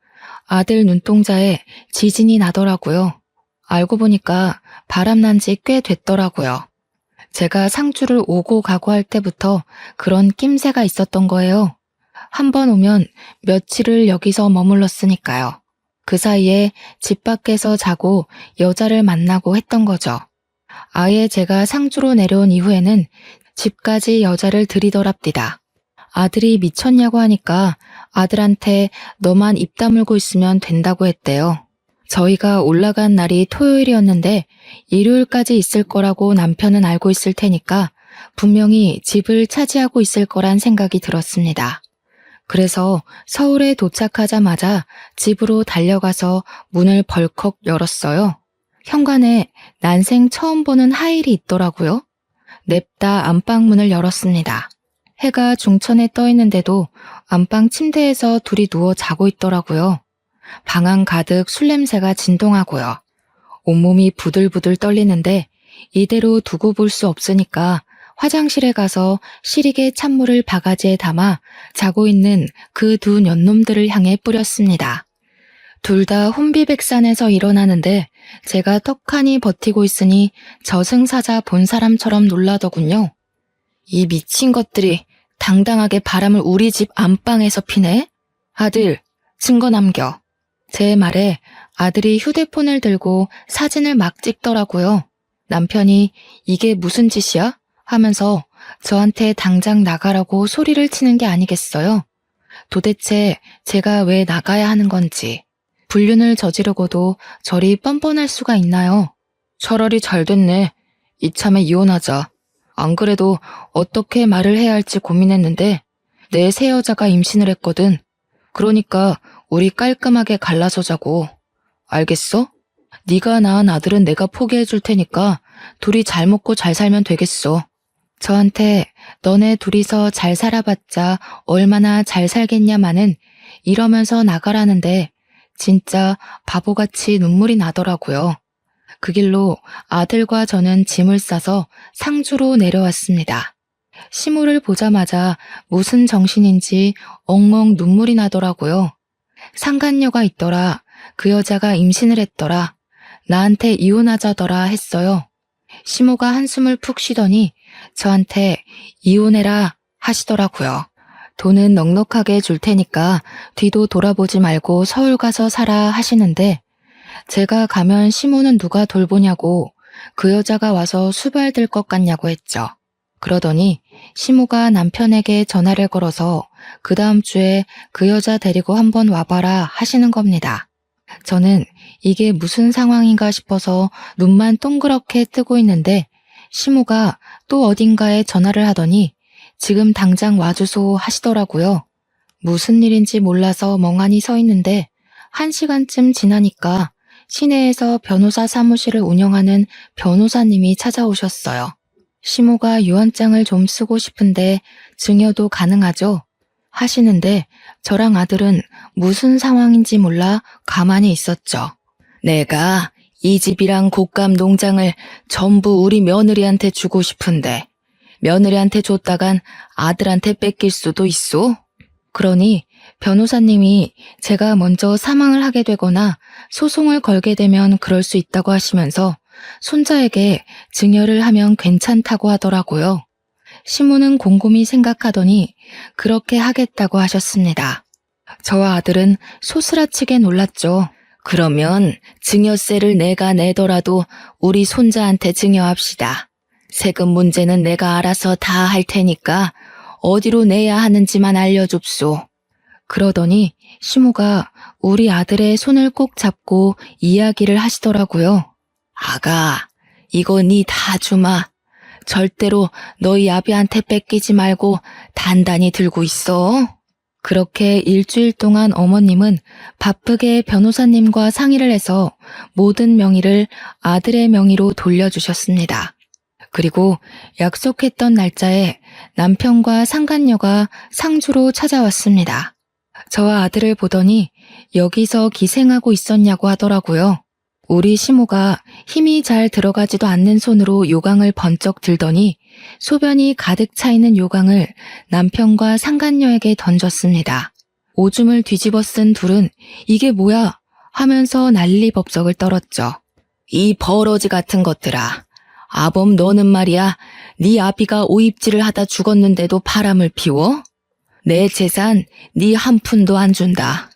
아들 눈동자에 지진이 나더라고요. 알고 보니까 바람난 지 꽤 됐더라고요. 제가 상주를 오고 가고 할 때부터 그런 낌새가 있었던 거예요. 한 번 오면 며칠을 여기서 머물렀으니까요. 그 사이에 집 밖에서 자고 여자를 만나고 했던 거죠. 아예 제가 상주로 내려온 이후에는 집까지 여자를 들이더랍디다. 아들이 미쳤냐고 하니까 아들한테 너만 입 다물고 있으면 된다고 했대요. 저희가 올라간 날이 토요일이었는데 일요일까지 있을 거라고 남편은 알고 있을 테니까 분명히 집을 차지하고 있을 거란 생각이 들었습니다. 그래서 서울에 도착하자마자 집으로 달려가서 문을 벌컥 열었어요. 현관에 난생 처음 보는 하일이 있더라고요. 냅다 안방문을 열었습니다. 해가 중천에 떠 있는데도 안방 침대에서 둘이 누워 자고 있더라고요. 방 안 가득 술 냄새가 진동하고요. 온몸이 부들부들 떨리는데 이대로 두고 볼 수 없으니까 화장실에 가서 시리게 찬물을 바가지에 담아 자고 있는 그 두 년놈들을 향해 뿌렸습니다. 둘 다 혼비백산에서 일어나는데 제가 떡하니 버티고 있으니 저승사자 본 사람처럼 놀라더군요. 이 미친 것들이 당당하게 바람을 우리 집 안방에서 피네? 아들, 증거 남겨. 제 말에 아들이 휴대폰을 들고 사진을 막 찍더라고요. 남편이 이게 무슨 짓이야? 하면서 저한테 당장 나가라고 소리를 치는 게 아니겠어요? 도대체 제가 왜 나가야 하는 건지. 불륜을 저지르고도 저리 뻔뻔할 수가 있나요? 차라리 잘 됐네. 이참에 이혼하자. 안 그래도 어떻게 말을 해야 할지 고민했는데 내 새 여자가 임신을 했거든. 그러니까 우리 깔끔하게 갈라서 자고. 알겠어? 네가 낳은 아들은 내가 포기해 줄 테니까 둘이 잘 먹고 잘 살면 되겠어. 저한테 너네 둘이서 잘 살아봤자 얼마나 잘 살겠냐마는 이러면서 나가라는데 진짜 바보같이 눈물이 나더라고요. 그 길로 아들과 저는 짐을 싸서 상주로 내려왔습니다. 시모를 보자마자 무슨 정신인지 엉엉 눈물이 나더라고요. 상간녀가 있더라. 그 여자가 임신을 했더라. 나한테 이혼하자더라 했어요. 시모가 한숨을 푹 쉬더니 저한테 이혼해라 하시더라고요. 돈은 넉넉하게 줄 테니까 뒤도 돌아보지 말고 서울 가서 살아 하시는데 제가 가면 시모는 누가 돌보냐고 그 여자가 와서 수발될 것 같냐고 했죠. 그러더니 시모가 남편에게 전화를 걸어서 그 다음 주에 그 여자 데리고 한번 와봐라 하시는 겁니다. 저는 이게 무슨 상황인가 싶어서 눈만 동그랗게 뜨고 있는데 시모가 또 어딘가에 전화를 하더니 지금 당장 와주소 하시더라고요. 무슨 일인지 몰라서 멍하니 서 있는데 1시간쯤 지나니까 시내에서 변호사 사무실을 운영하는 변호사님이 찾아오셨어요. 시모가 유언장을 좀 쓰고 싶은데 증여도 가능하죠? 하시는데 저랑 아들은 무슨 상황인지 몰라 가만히 있었죠. 내가 이 집이랑 곡감 농장을 전부 우리 며느리한테 주고 싶은데 며느리한테 줬다간 아들한테 뺏길 수도 있어? 그러니 변호사님이 제가 먼저 사망을 하게 되거나 소송을 걸게 되면 그럴 수 있다고 하시면서 손자에게 증여를 하면 괜찮다고 하더라고요. 시모는 곰곰이 생각하더니 그렇게 하겠다고 하셨습니다. 저와 아들은 소스라치게 놀랐죠. 그러면 증여세를 내가 내더라도 우리 손자한테 증여합시다. 세금 문제는 내가 알아서 다 할 테니까 어디로 내야 하는지만 알려줍소. 그러더니 시모가 우리 아들의 손을 꼭 잡고 이야기를 하시더라고요. 아가, 이거 니 다 주마. 절대로 너희 아비한테 뺏기지 말고 단단히 들고 있어. 그렇게 일주일 동안 어머님은 바쁘게 변호사님과 상의를 해서 모든 명의를 아들의 명의로 돌려주셨습니다. 그리고 약속했던 날짜에 남편과 상간녀가 상주로 찾아왔습니다. 저와 아들을 보더니 여기서 기생하고 있었냐고 하더라고요. 우리 시모가 힘이 잘 들어가지도 않는 손으로 요강을 번쩍 들더니 소변이 가득 차 있는 요강을 남편과 상간녀에게 던졌습니다. 오줌을 뒤집어 쓴 둘은 이게 뭐야 하면서 난리법석을 떨었죠. 이 버러지 같은 것들아. 아범 너는 말이야. 네 아비가 오입질을 하다 죽었는데도 바람을 피워? 내 재산 네 한 푼도 안 준다.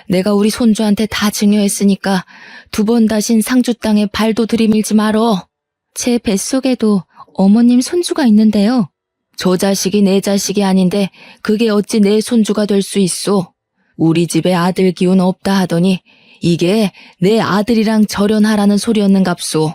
내가 우리 손주한테 다 증여했으니까 두 번 다신 상주 땅에 발도 들이밀지 말어. 제 뱃속에도 어머님 손주가 있는데요. 저 자식이 내 자식이 아닌데 그게 어찌 내 손주가 될 수 있소. 우리 집에 아들 기운 없다 하더니 이게 내 아들이랑 절연하라는 소리였는갑소.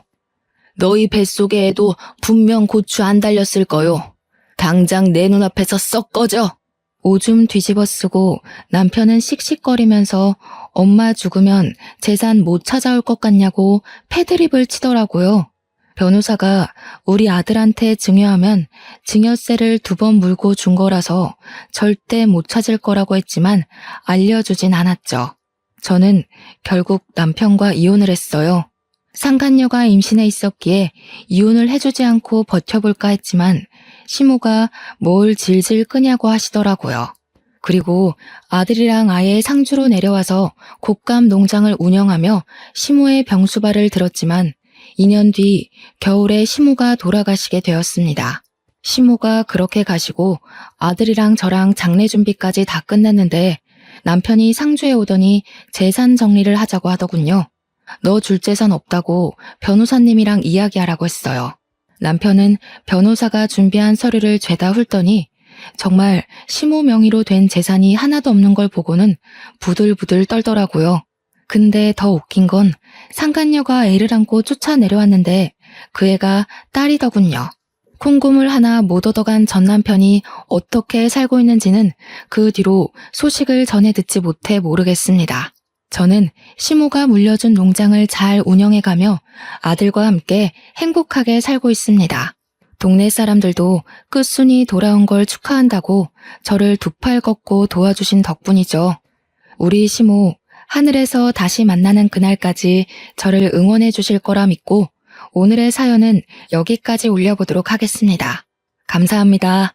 너희 뱃속에 애도 분명 고추 안 달렸을 거요. 당장 내 눈앞에서 썩 꺼져. 오줌 뒤집어 쓰고 남편은 씩씩거리면서 엄마 죽으면 재산 못 찾아올 것 같냐고 패드립을 치더라고요. 변호사가 우리 아들한테 증여하면 증여세를 2번 물고 준 거라서 절대 못 찾을 거라고 했지만 알려주진 않았죠. 저는 결국 남편과 이혼을 했어요. 상간녀가 임신해 있었기에 이혼을 해주지 않고 버텨볼까 했지만 시모가 뭘 질질 끄냐고 하시더라고요. 그리고 아들이랑 아예 상주로 내려와서 곡감 농장을 운영하며 시모의 병수발을 들었지만 2년 뒤 겨울에 시모가 돌아가시게 되었습니다. 시모가 그렇게 가시고 아들이랑 저랑 장례 준비까지 다 끝났는데 남편이 상주에 오더니 재산 정리를 하자고 하더군요. 너 줄 재산 없다고 변호사님이랑 이야기하라고 했어요. 남편은 변호사가 준비한 서류를 죄다 훑더니 정말 시모 명의로 된 재산이 하나도 없는 걸 보고는 부들부들 떨더라고요. 근데 더 웃긴 건 상간녀가 애를 안고 쫓아 내려왔는데 그 애가 딸이더군요. 콩고물 하나 못 얻어간 전 남편이 어떻게 살고 있는지는 그 뒤로 소식을 전해 듣지 못해 모르겠습니다. 저는 시모가 물려준 농장을 잘 운영해가며 아들과 함께 행복하게 살고 있습니다. 동네 사람들도 끝순이 돌아온 걸 축하한다고 저를 두 팔 걷고 도와주신 덕분이죠. 우리 시모 하늘에서 다시 만나는 그날까지 저를 응원해 주실 거라 믿고 오늘의 사연은 여기까지 올려보도록 하겠습니다. 감사합니다.